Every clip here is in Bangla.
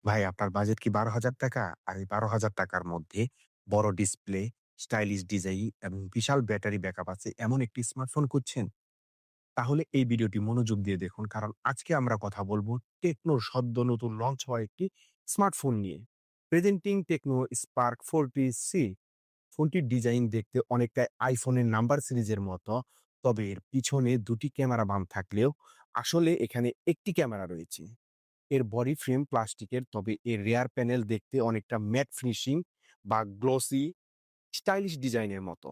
ভাই আপনার বাজেট কি ৳১২,০০০? আর এই ৳১২,০০০ মধ্যে বড় ডিসপ্লে, স্টাইলিশ ডিজাইন এবং বিশাল ব্যাটারি ব্যাকআপ আছে এমন একটি স্মার্টফোন খুঁজছেন? তাহলে এই ভিডিওটি মনোযোগ দিয়ে দেখুন। কারণ আজকে আমরা কথা বলব টেকনোর সদ্য নতুন লঞ্চ হওয়া একটি স্মার্টফোন নিয়ে। Presenting Tecno Spark 40C। ফোনটির ডিজাইন দেখতে অনেকটাই আইফোনের নাম্বার সিরিজের মতো। তবে এর পিছনে ২ টি ক্যামেরা বাম থাকলেও আসলে এখানে একটি ক্যামেরা রয়েছে। এর বডি ফ্রেম প্লাস্টিকের, তবে এর রেয়ার প্যানেল দেখতে অনেকটা ম্যাট ফিনিশিং বা গ্লসি স্টাইলিশ ডিজাইনের মতো।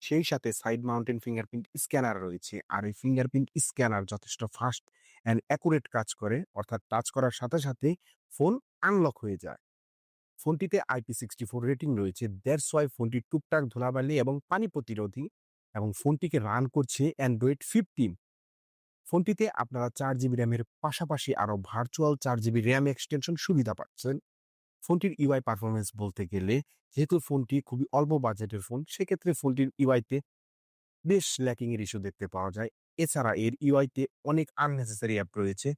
সেই সাথে সাইড মাউন্টেন ফিঙ্গারপ্রিন্ট স্ক্যানার রয়েছে। আর এই ফিঙ্গারপ্রিন্ট স্ক্যানার যথেষ্ট ফাস্ট অ্যান্ড অ্যাকুরেট কাজ করে, অর্থাৎ টাচ করার সাথে সাথে ফোন আনলক হয়ে যায়। ফোনটিতে IP64 রেটিং রয়েছে। দ্যাটস ওয়াই ফোনটি টুকটাক ধুলাবালি এবং পানি প্রতিরোধী এবং ফোনটিকে রান করছে অ্যান্ড্রয়েড 15। ফোনটিতে আপনারা 4 জিবি র্যামের পাশাপাশি আরো ভার্চুয়াল 4 জিবি র্যাম এক্সটেনশন সুবিধা পাচ্ছেন। ফোনটির ইউআই পারফরম্যান্স বলতে গেলে, যেহেতু ফোনটি খুবই অল্প বাজেটের ফোন, সেক্ষেত্রে ফোনটির ইউআইতে বেশ ল্যাকিং এর ইস্যু দেখতে পাওয়া যায়। এছাড়া এর ইউআইতে অনেক আননেসেসারি অ্যাপ রয়েছে।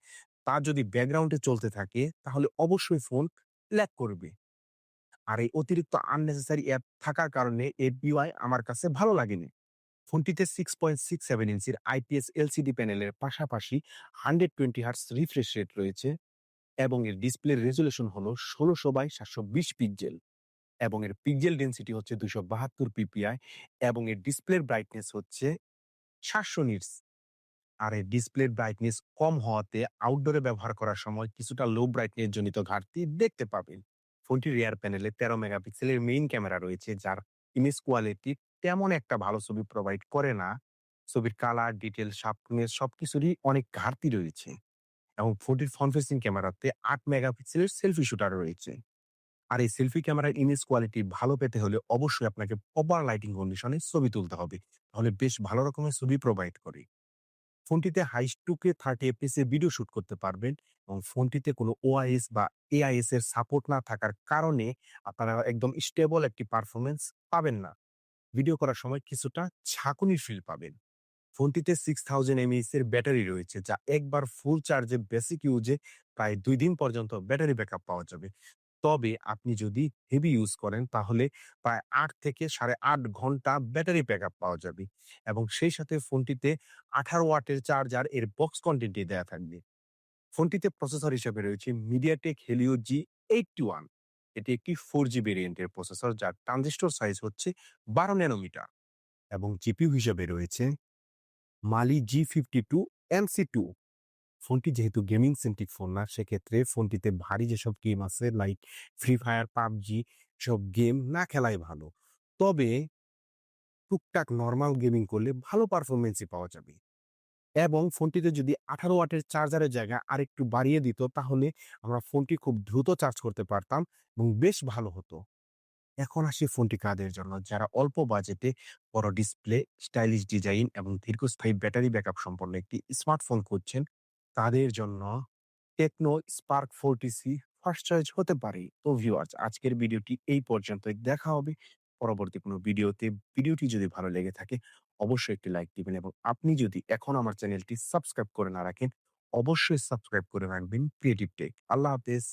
তা যদি ব্যাকগ্রাউন্ডে চলতে থাকে তাহলে অবশ্যই ফোন ল্যাগ করবে। আর এই অতিরিক্ত আননেসেসারি অ্যাপ থাকার কারণে এর ইউআই আমার কাছে ভালো লাগেনি। ফোনটিতে 6.67 ইঞ্চির আইপিএস এলসিডি প্যানেলের পাশাপাশি 120 হার্টজ রিফ্রেশ রেট রয়েছে এবং এর ডিসপ্লের রেজোলিউশন হলো 1600/720 পিক্সেল এবং এর পিক্সেল ডেনসিটি হচ্ছে 272 পিপিআই এবং এর ডিসপ্লের ব্রাইটনেস হচ্ছে 700 নিটস। আর এই ডিসপ্লের ব্রাইটনেস কম হওয়াতে আউটডোরে ব্যবহার করার সময় কিছুটা লো ব্রাইটনেস জনিত ঘাটতি দেখতে পাবেন। ফোনটির রিয়ার প্যানেলে 13 মেগাপিক্সেলের মেইন ক্যামেরা রয়েছে, যার ইমেজ কোয়ালিটি তেমন একটা ভালো ছবি প্রোভাইড করে না। ছবির কালার, ডিটেইল, শার্পনেস সবকিছুরই অনেক ঘাটতি রয়েছে এবং ফোনটির ফ্রন্ট ফেসিং ক্যামেরাতে 8 মেগাপিক্সেলের সেলফি শুটার রয়েছে। আর এই সেলফি ক্যামেরার ইমেজ কোয়ালিটি ভালো পেতে হলে অবশ্যই আপনাকে প্রপার লাইটিং কন্ডিশনে ছবি তুলতে হবে। তাহলে বেশ ভালো রকমের ছবি প্রোভাইড করে। ফোনটিতে হাই 2K 30 এফপিএস এর ভিডিও শুট করতে পারবেন এবং ফোনটিতে কোনো ওআইএস বা এআইএস এর সাপোর্ট না থাকার কারণে আপনারা একদম স্টেবল একটি পারফরম্যান্স পাবেন না। ভিডিও করার সময় কিছুটা ঝাঁকুনির ফিল পাবেন। ফোনটিতে 6000 এমএএইচ এর ব্যাটারি রয়েছে, যা একবার ফুল চার্জে বেসিক ইউজে প্রায় ২ দিন পর্যন্ত ব্যাটারি ব্যাকআপ পাওয়া যাবে। তবে আপনি যদি হেভি ইউজ করেন তাহলে প্রায় ৮ থেকে ৮.৫ ঘন্টা ব্যাটারি ব্যাকআপ পাওয়া যাবে এবং সেই সাথে ফোনটিতে ১৮ ওয়াটের চার্জার এর বক্স কন্টেন্টই দেয়া থাকবে। ফোনটিতে প্রসেসর হিসেবে রয়েছে MediaTek Helio G81। এটি একটি 4G ভেরিয়েন্টের প্রসেসর, যার ট্রানজিস্টর সাইজ হচ্ছে ১২ ন্যানোমিটার এবং জিপিইউ হিসেবে রয়েছে Mali G52 MC2। ফোনটি যেহেতু গেমিং সেন্ট্রিক ফোন না, সেক্ষেত্রে ফোনটিতে ভারী যেসব গেম আছে লাইক ফ্রি ফায়ার, পাবজি সব গেম না খেলাই ভালো। তবে টুকটাক নরমাল গেমিং করলে ভালো পারফরম্যান্সই পাওয়া যাবে এবং ফোনটিতে যদি ১৮ ওয়াটের চার্জারের জায়গায় আরেকটু বাড়িয়ে দিত তাহলে আমরা ফোনটি খুব দ্রুত চার্জ করতে পারতাম এবং বেশ ভালো হতো। এখন আসি ফোনটি কাদের জন্য? যারা অল্প বাজেটে বড় ডিসপ্লে, স্টাইলিশ ডিজাইন এবং দীর্ঘস্থায়ী ব্যাটারি ব্যাকআপ সম্পন্ন একটি স্মার্টফোন খুঁজছেন, তাদের জন্য Tecno Spark 40C first choice হতে পারে। তো ভিউয়ার্স, আজকের ভিডিওটি এই পর্যন্তই। দেখা হবে পরবর্তী কোনো ভিডিওতে। ভিডিওটি যদি ভালো লেগে থাকে অবশ্যই একটি লাইক দিবেন এবং আপনি যদি এখনো আমার চ্যানেলটি সাবস্ক্রাইব করে না রাখেন, অবশ্যই সাবস্ক্রাইব করে রাখবেন ক্রিয়েটিভ টেক। আল্লাহ হাফেজ।